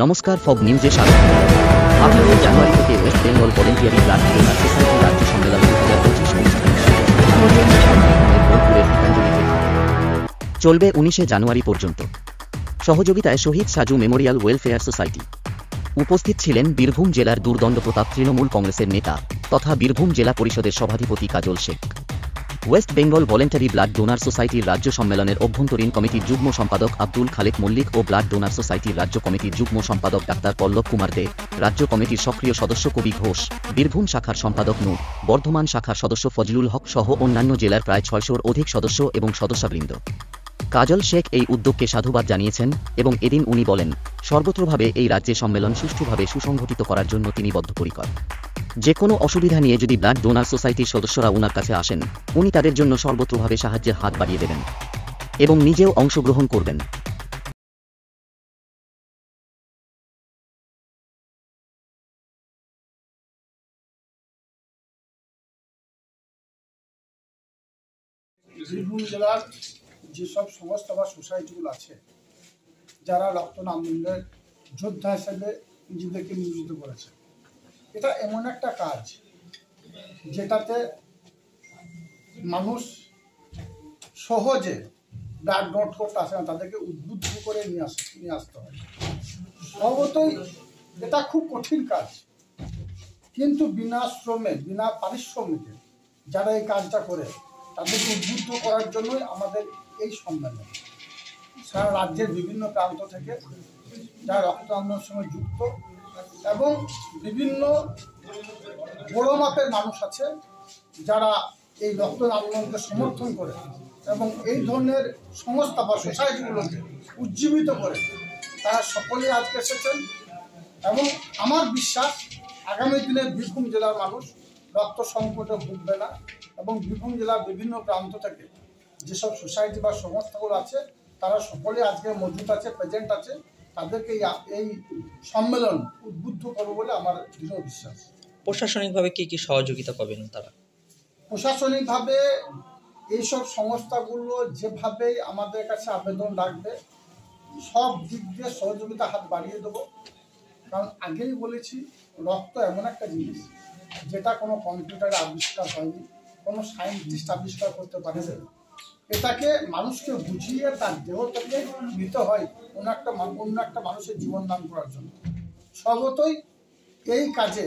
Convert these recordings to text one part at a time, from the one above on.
নমস্কার, ফগ নিউজে স্বাগত। 18 জানুয়ারি থেকে West Bengal voluntary blood donor society রাজ্য সম্মেলন 2025 বোলপুরের গীতাঞ্জলিতে চলবে 19 জানুয়ারি পর্যন্ত। সহযোগিতায় শহীদ সাজু মেমোরিয়াল ওয়েলফেয়ার সোসাইটি। উপস্থিত ছিলেন বীরভূম জেলার দুর্দণ্ড প্রতাপ তৃণমূল কংগ্রেসের নেতা তথা বীরভূম জেলা পরিষদের সভাধিপতি Kajal Sheikh, West Bengal voluntary blood donor সোসাইটির রাজ্য সম্মেলনের অভ্যন্তরীণ কমিটির যুগ্ম সম্পাদক আব্দুল খালেক মল্লিক ও ব্লাড ডোনার সোসাইটির রাজ্য কমিটির যুগ্ম সম্পাদক ডাক্তার পল্লব কুমার দে, রাজ্য কমিটির সক্রিয় সদস্য কবি ঘোষ, বীরভূম শাখার সম্পাদক নূর, বর্ধমান শাখার সদস্য ফজলুল হক সহ অন্যান্য জেলার প্রায় 600-র অধিক সদস্য এবং সদস্যবৃন্দ। কাজল শেখ এই উদ্যোগকে সাধুবাদ জানিয়েছেন এবং এদিন উনি বলেন, সর্বত্রভাবে এই রাজ্যে সম্মেলন সুষ্ঠুভাবে সুসংগঠিত করার জন্য তিনি বদ্ধপরিকর। যে কোনো অসুবিধা নিয়ে যদি ব্লাড ডোনার সোসাইটির সদস্যরা ওনার কাছে আসেন, উনি তাদের জন্য সর্বত্রভাবে সাহায্যের হাত বাড়িয়ে দেবেন এবং নিজেও অংশগ্রহণ করবেন। বীরভূম জেলার যেসব সংস্থা বা সোসাইটিগুলো আছে, যারা রক্তদান আন্দোলনের যোদ্ধা হিসেবে নিজেদেরকে নিয়োজিত করেছে, এটা এমন একটা কাজ যেটাতে মানুষ সহজে ব্লাড ডোনেট করতে আসে না, তাদেরকে উদ্বুদ্ধ করে নিয়ে আসতে হয়। স্বভাবতই এটা খুব কঠিন কাজ, কিন্তু বিনা শ্রমে বিনা পারিশ্রমিকে যারা এই কাজটা করে তাদেরকে উদ্বুদ্ধ করার জন্যই আমাদের এই সম্মেলন। সারা রাজ্যের বিভিন্ন প্রান্ত থেকে যারা রক্ত আন্দোলনের সঙ্গে যুক্ত এবং বিভিন্ন বড় মাপের মানুষ আছে যারা এই রক্ত আন্দোলনকে সমর্থন করে এবং এই ধরনের সংস্থা বা সোসাইটিগুলোকে উজ্জীবিত করে তারা সকলেই আজকে এসেছেন। এবং আমার বিশ্বাস আগামী দিনে বীরভূম জেলার মানুষ রক্ত সংকটে ভুগবে না এবং বীরভূম জেলার বিভিন্ন প্রান্ত থেকে যেসব সোসাইটি বা সংস্থাগুলো আছে তারা সকলে আজকে মজুদ আছে, প্রেজেন্ট আছে, তাদেরকে এই সম্মেলন উদ্বুদ্ধ করবে বলে আমার দৃঢ় বিশ্বাস। প্রশাসনিকভাবে কি কি সহযোগিতা পাবেন তারা? প্রশাসনিকভাবে এইসব সংস্থাগুলো যেভাবে আমাদের কাছে আবেদন রাখবে সব দিক দিয়ে সহযোগিতা হাত বাড়িয়ে দেবো। কারণ আগেই বলেছি, রক্ত এমন একটা জিনিস যেটা কোনো কম্পিউটারে আবিষ্কার হয়নি, কোনো সায়েন্টিস্ট আবিষ্কার করতে পারেনি। এটাকে মানুষকে বুঝিয়ে তার দেহ থেকে নিতে হয় অন্য একটা মানুষের জীবন দান করার জন্য। স্বভাবতই এই কাজে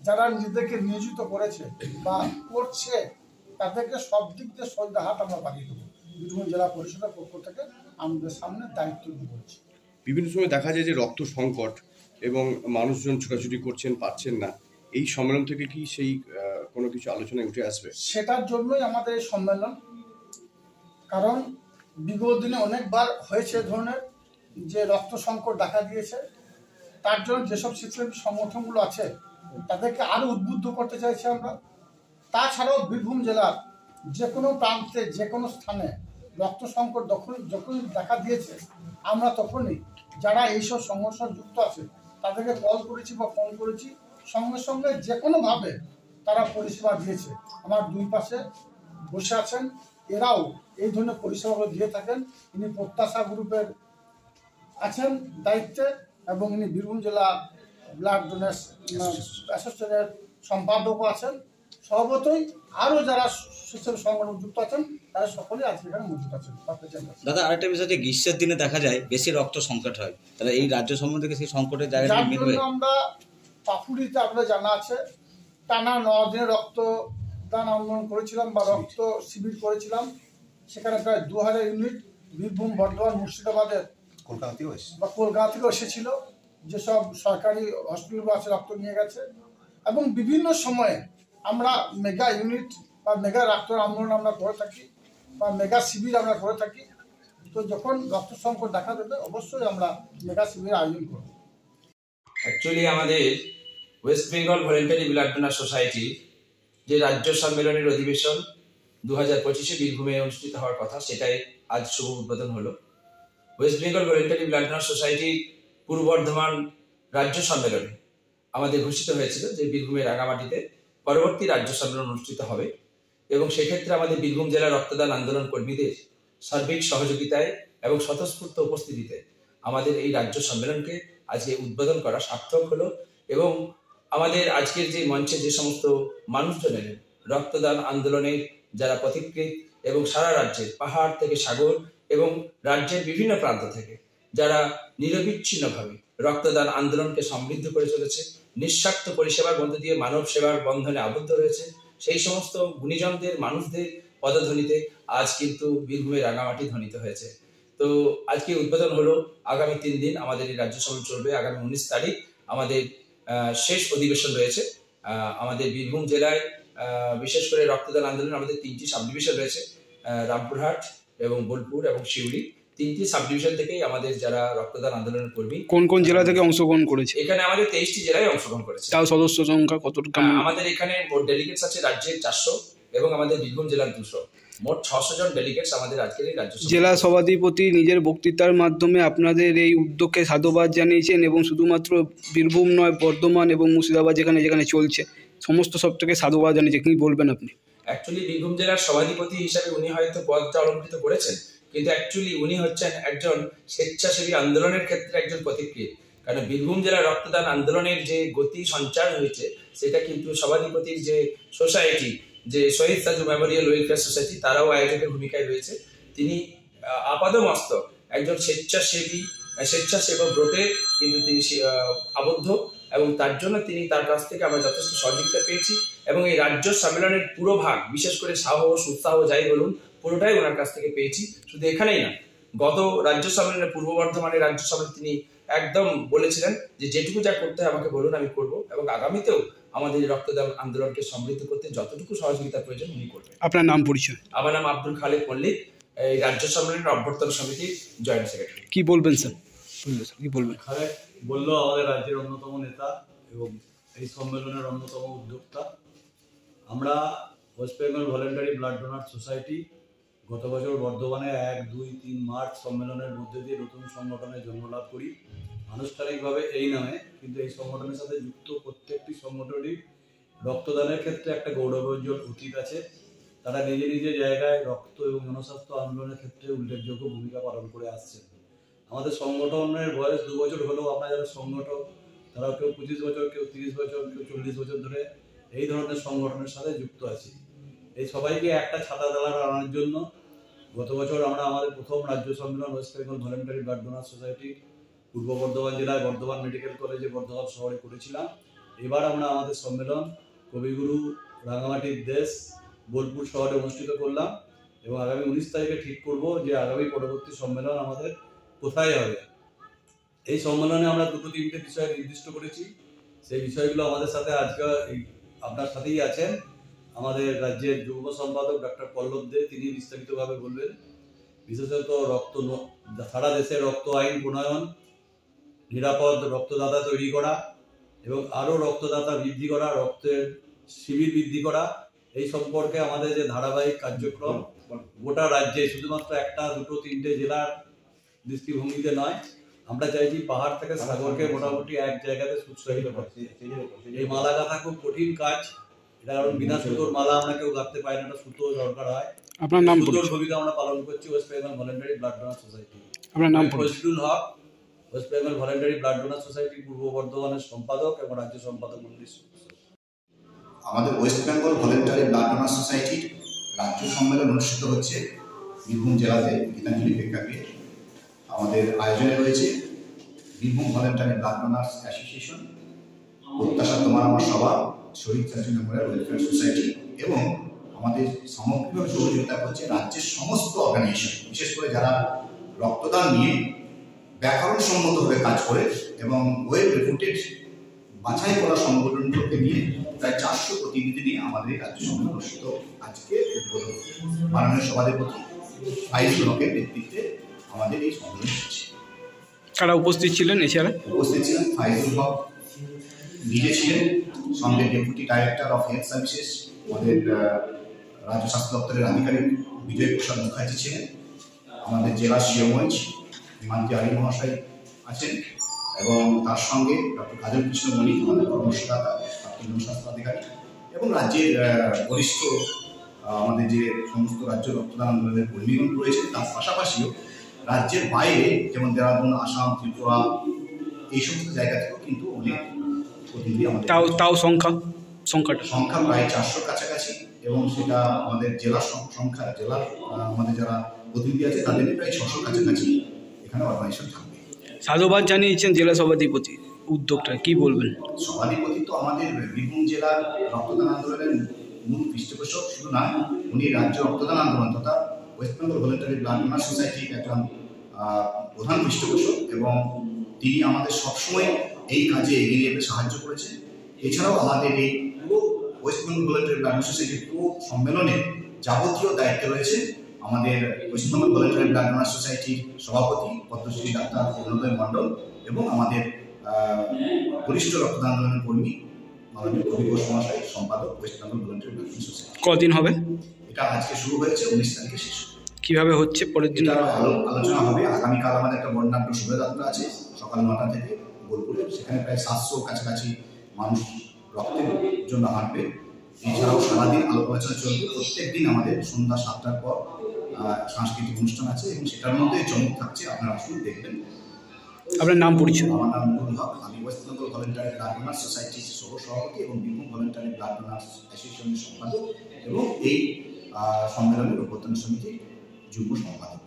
যারা নিজেদেরকে নিয়োজিত করেছে বা করছে তাদেরকে সব দিক দিয়ে শ্রদ্ধা হাত আমরা বাড়িয়ে দেবো। বীরভূম জেলা পরিষদের পক্ষ থেকে আমাদের সামনে দায়িত্ব দিয়েছি। বিভিন্ন সময় দেখা যায় যে রক্ত সংকট এবং মানুষজন ছোটাছুটি করছেন, পাচ্ছেন না। এই সম্মেলন থেকে কি সেই কোনো কিছু আলোচনায় উঠে আসবে? সেটার জন্যই আমাদের এই সম্মেলন। কারণ বিগত দিনে অনেকবার হয়েছে ধরনের যে রক্ত সংকট দেখা দিয়েছে, তার জন্য যেসব স্বেচ্ছাসেবী সংগঠনগুলো আছে তাদেরকে আরও উদ্বুদ্ধ করতে চাইছি আমরা। তাছাড়াও বীরভূম জেলার যে কোনো প্রান্তে যে কোনো স্থানে রক্ত সংকট যখন দেখা দিয়েছে, আমরা তখনই যারা এইসব সংগঠন যুক্ত আছে তাদেরকে কল করেছি বা ফোন করেছি, সঙ্গে সঙ্গে যে কোনোভাবে তারা পরিষেবা দিয়েছে। আমার দুই পাশে বসে আছেন, এরাও এই ধরনের পরিষেবাগুলো দিয়ে থাকেন। ইনি প্রত্যাশা গ্রুপের আছেন দায়িত্বে এবং ইনি বীরভূম জেলা ব্লাড ডোনার্স অ্যাসোসিয়েশনের সম্পাদকও আছেন। স্বভাবতই আরও যারা স্বেচ্ছাসেবী সংগঠন যুক্ত আছেন তারা সকলেই আজকে এখানে মজুদ আছেন। দাদা, আরেকটা বিষয় যে গ্রীষ্মের দিনে দেখা যায় বেশি রক্ত সংকট হয়, তাহলে এই রাজ্য সম্বন্ধে সেই সংকটের জায়গাটা মিলবে? আমরা পাকুড়িতে আপনাদের জানা আছে টানা 9 দিনে রক্তদান আন্দোলন করেছিলাম বা রক্ত শিবির করেছিলাম। সেখানে প্রায় 2000 ইউনিট বীরভূম, বর্ধমান, মুর্শিদাবাদের কলকাতা থেকেও এসেছিল। যেসব সরকারি হসপিটালগুলো আছে রক্ত নিয়ে গেছে এবং বিভিন্ন সময়ে আমরা মেগা ইউনিট বা মেগা রক্ত আন্দোলন আমরা করে থাকি বা মেগা শিবির আমরা করে থাকি। তো যখন রক্ত সংকট দেখা দেবে অবশ্যই আমরা মেগা শিবিরের আয়োজন করব। অ্যাকচুয়ালি আমাদের West Bengal voluntary blood donor society যে রাজ্য সম্মেলনের অধিবেশন 2025 বীরভূমে অনুষ্ঠিত হওয়ার কথা, সেটাই আজ শুভ উদ্বোধন হলো। West Bengal voluntary blood donor society পূর্ব বর্ধমান রাজ্য সম্মেলনে আমাদের ঘোষিত হয়েছিল যে বীরভূমের রাঙামাটিতে পরবর্তী রাজ্য সম্মেলন অনুষ্ঠিত হবে এবং সেক্ষেত্রে আমাদের বীরভূম জেলা রক্তদান আন্দোলন কর্মীদের সার্বিক সহযোগিতায় এবং স্বতঃস্ফূর্ত উপস্থিতিতে আমাদের এই রাজ্য সম্মেলনকে আজকে উদ্বোধন করা সার্থক হলো। এবং আমাদের আজকের যে মঞ্চে যে সমস্ত মানুষজন এলেন রক্তদান আন্দোলনের যারা পথিকৃৎ, এবং সারা রাজ্যের পাহাড় থেকে সাগর এবং রাজ্যের বিভিন্ন প্রান্ত থেকে যারা নিরবিচ্ছিন্নভাবে রক্তদান আন্দোলনকে সমৃদ্ধ করে চলেছে, নিঃস্বার্থ পরিষেবার মধ্যে দিয়ে মানব সেবার বন্ধনে আবদ্ধ রয়েছে, সেই সমস্ত গুণীজনদের মানুষদের পদধ্বনিতে আজ কিন্তু বীরভূমের রাঙামাটি ধ্বনিত হয়েছে। তো আজকে উদ্বোধন হলো। আগামী 3 দিন আমাদের এই রাজ্য সম্মেলন চলবে। আগামী 19 তারিখ আমাদের শেষ অধিবেশন রয়েছে। আমাদের বীরভূম জেলায় বিশেষ করে রক্তদান আন্দোলন আমাদের 3টি সাব ডিভিশন রয়েছে, রামপুরহাট এবং বোলপুর এবং শিউড়ি। 3টি সাব ডিভিশন থেকেই আমাদের যারা রক্তদান আন্দোলনের কর্মী কোন কোন জেলা থেকে অংশগ্রহণ করেছে? এখানে আমাদের 23টি জেলায় অংশগ্রহণ করেছে। তাও সদস্য সংখ্যা কতটা? আমাদের এখানে মোট ডেলিগেটস আছে রাজ্যের 400 এবং আমাদের বীরভূম জেলার 200, মোট 600 জন ডেলিগেটস আমাদের আজকের এই রাজ্য। জেলা সভাধিপতি নিজের বক্তৃতার মাধ্যমে আপনাদের এই উদ্যোগকে সাধুবাদ জানিয়েছেন এবং শুধুমাত্র বীরভূম নয়, বর্ধমান এবং মুর্শিদাবাদ যেখানে যেখানে চলছে সমস্ত সব থেকে সাধুবাদ জানিয়েছে। কি বলবেন আপনি? অ্যাকচুয়ালি বীরভূম জেলার সভাধিপতি হিসাবে উনি হয়তো পদটা অলঙ্কৃত করেছেন, কিন্তু অ্যাকচুয়ালি উনি হচ্ছেন একজন স্বেচ্ছাসেবী আন্দোলনের ক্ষেত্রে একজন পথিকৃৎ। কারণ বীরভূম জেলার রক্তদান আন্দোলনের যে গতি সঞ্চার হয়েছে সেটা কিন্তু সভাধিপতির যে সোসাইটি, যে শহীদ সাজু মেমোরিয়াল ওয়েলফেয়ার সোসাইটি, তারাও আয়োজকের ভূমিকায় রয়েছে। তিনি আপাদমস্তক একজন স্বেচ্ছাসেবক ব্রতে কিন্তু তিনি আবদ্ধ, এবং তার জন্য তিনি তার কাছ থেকে আমরা যথেষ্ট সহযোগিতা পেয়েছি। এবং এই রাজ্য সম্মেলনের পুরো ভাগ, বিশেষ করে সাহস উৎসাহ যাই বলুন, পুরোটাই ওনার কাছ থেকে পেয়েছি। শুধু এখানেই না, গত রাজ্য সম্মেলনে পূর্ব বর্ধমানের রাজ্য সম্মেলনে তিনি একদম বলেছিলেন যে যেটুকু যা করতে হয় আমাকে বলুন, আমি করব, এবং আগামীতেও আমাদের রক্তদান আন্দোলনকে সমৃদ্ধ করতে যতটুকু সহযোগিতার প্রয়োজন উনি করবেন। আপনার নাম পরিচয়? আমার নাম আব্দুল খালেক মল্লিক, এই রাজ্য সম্মেলনের অভ্যর্থনা সমিতির জয়েন্ট সেক্রেটারি। কি বলবেন স্যার? কি বলবেন? খালেক বলল আমাদের রাজ্যের অন্যতম নেতা এবং এই সম্মেলনের অন্যতম উদ্যোক্তা। আমরা West Bengal voluntary blood donor society গত বছর বর্ধমানে 1, 2, 3 মার্চ সম্মেলনের মধ্যে দিয়ে নতুন সংগঠনের জন্ম লাভ করি। আনুষ্ঠানিকভাবে এই নামে, কিন্তু এই সংগঠনের সাথে যুক্ত প্রত্যেকটি সংগঠনই রক্তদানের ক্ষেত্রে একটা গৌরবোজ্জ্বল অতীত আছে। তারা নিজে নিজে জায়গায় রক্ত এবং জনস্বাস্থ্য আন্দোলনের ক্ষেত্রে উল্লেখযোগ্য ভূমিকা পালন করে আসছে। আমাদের সংগঠনের বয়স 2 বছর হলেও আমরা যারা সংগঠক তারা কেউ 25 বছর, কেউ 30 বছর, কেউ 40 বছর ধরে এই ধরনের সংগঠনের সাথে যুক্ত আছি। এই সবাইকে একটা ছাতা তলায় আনার জন্য গত বছর আমরা আমাদের প্রথম রাজ্য সম্মেলন West Bengal voluntary blood donor society পূর্ব বর্ধমান জেলায় বর্ধমান মেডিকেল কলেজে বর্ধমান শহরে করেছিলাম। এবার আমরা আমাদের সম্মেলন কবিগুরু রাঙামাটির দেশ বোলপুর শহরে অনুষ্ঠিত করলাম, এবং আগামী 19 তারিখে ঠিক করব যে আগামী পরবর্তী সম্মেলন আমাদের কোথায় হবে। এই সম্মেলনে আমরা 2-3টে বিষয় নির্দিষ্ট করেছি। সেই বিষয়গুলো আমাদের সাথে আজকে আপনার সাথেই আছেন আমাদের রাজ্যের যুগ্ম সম্পাদক ডক্টর পল্লব দে, তিনি বিস্তারিতভাবে বলবেন। বিশেষত সারা দেশে রক্ত আইন প্রণয়ন, নিরাপদ রক্তদাতা তৈরি করা এবং আরও রক্তদাতা বৃদ্ধি করা, রক্তের শিবির বৃদ্ধি করা, এই সম্পর্কে আমাদের যে ধারাবাহিক কার্যক্রম গোটা রাজ্যে শুধুমাত্র 1, 2, 3টে জেলার দৃষ্টিভঙ্গিতে নয়, আমরা চাইছি পাহাড় থেকে সাগরকে মোটামুটি এক জায়গাতে উৎসাহিত করতে। এই মালা গাঁথা খুব কঠিন কাজ, এটা কারণ বিনা সুতোর মালা আমরা কেউ গাঁথতে পারি না, এটা সুতো দরকার হয়। আপনার নাম? সুতোর ভূমিকা আমরা পালন করছি West Bengal voluntary blood donor society. আপনার নাম? Fazlul Haque, West Bengal voluntary blood donor society পূর্ব বর্ধমানের সম্পাদক এবং রাজ্য সম্পাদক মন্ডলীর সদস্য। আমাদের West Bengal voluntary blood donor সোসাইটির রাজ্য সম্মেলন অনুষ্ঠিত হচ্ছে বীরভূম জেলাতে গীতাঞ্জলি প্রেক্ষাগৃহে। আমাদের আয়োজনে রয়েছে Birbhum voluntary blood donors association, প্রত্যাশা তোমার আমার সভা, শহীদ সাজু মেমোরিয়াল ওয়েলফেয়ার সোসাইটি, এবং আমাদের সামগ্রিকভাবে সহযোগিতা করছে রাজ্যের সমস্ত অর্গানাইজেশন, বিশেষ করে যারা রক্তদান নিয়ে ব্যাকরণসম্মতভাবে কাজ করে এবং ওয়েল রেপুটেড বাছাই করা সংগঠনগুলোকে নিয়ে প্রায় 400 প্রতিনিধি নিয়ে আমাদের এই রাজ্য সম্মেলন অনুষ্ঠিত। আজকে মাননীয় সভাধিপতি ফাইজুল হকের নেতৃত্বে আমাদের এই সম্মেলন হচ্ছে। কারা উপস্থিত ছিলেন? এছাড়া উপস্থিত ছিলেন ফাইজুল হক নিজে ছিলেন, সঙ্গে deputy director of health services আমাদের রাজ্য স্বাস্থ্য দপ্তরের আধিকারিক বিজয় প্রসাদ মুখার্জি ছিলেন, আমাদের জেলা সিওমঞ্চ হিমান্তি আলী মহাশয় আছেন, এবং তার সঙ্গে ডক্টর কাজল কৃষ্ণ মল্লিক আমাদের পরামর্শদাতা প্রাক্তন জনস্বাস্থ্য আধিকারিক, এবং রাজ্যের বরিষ্ঠ আমাদের যে সমস্ত রাজ্য রক্তদান আন্দোলনের কর্মীগণ রয়েছে, তার পাশাপাশিও রাজ্যের বাইরে যেমন দেহরাদুন, আসাম, ত্রিপুরা এই সমস্ত জায়গা থেকেও কিন্তু অনেক প্রতিনিধি আমাদের তাও সংখ্যাটা সংখ্যা প্রায় 400 কাছাকাছি, এবং সেটা আমাদের জেলার সংখ্যা, জেলার আমাদের যারা প্রতিনিধি আছে তাদের প্রায় 600 কাছাকাছি এখানে অর্গানাইজেশন থাকবে। সাধুবাদ জানিয়েছেন জেলা সভাধিপতি, উদ্যোগটা কি বলবেন? সভাধিপতি তো আমাদের বীরভূম জেলার রক্তদান আন্দোলনের মূল পৃষ্ঠপোষক শুধু না, উনি রাজ্য রক্তদান আন্দোলন তথা West Bengal voluntary blood donor সোসাইটির একজন প্রধান পৃষ্ঠপোষক, এবং তিনি আমাদের সবসময় এই কাজে এগিয়ে যেতে সাহায্য করেছেন। এছাড়াও আমাদের এই পুরো West Bengal voluntary blood donor সোসাইটির পুরো সম্মেলনের যাবতীয় দায়িত্ব রয়েছে আমাদের West Bengal voluntary blood donor সোসাইটির সভাপতি পদ্মশ্রী ডাক্তার অরুণোদয় মণ্ডল এবং আমাদের বরিষ্ঠ রক্তদান আন্দোলনের কর্মী মাননীয় কবি ঘোষ মহাশয়, সম্পাদক West Bengal voluntary blood donor society. কদিন হবে এটা? আজকে শুরু হয়েছে, 19 তারিখে শেষ। কিভাবে হচ্ছে পরের দিন? আলোচনা হবে। আগামীকাল আমাদের একটা বর্ণাঢ্য শোভাযাত্রা আছে সকাল 9টা থেকে বোলপুরে, সেখানে প্রায় 700 কাছাকাছি মানুষ রক্তের জন্য হাঁটবে। এছাড়াও সারাদিন আলোচনা চলবে। প্রত্যেক দিন আমাদের সন্ধ্যা 7টার পর সাংস্কৃতিক অনুষ্ঠান আছে, এবং সেটার মধ্যে চমক থাকছে, আপনারা আসুন দেখবেন। আপনার নাম পরিচয়? আমার নাম নুরুল হক, আমি West Bengal voluntary blood donor সোসাইটির সহ সভাপতি এবং বীরভূম ভলেন্টারি ব্লাড ডোনার অ্যাসোসিয়েশনের সম্পাদক এবং এই সম্মেলনের অভ্যর্থনা সমিতির যুগ্ম সম্পাদক।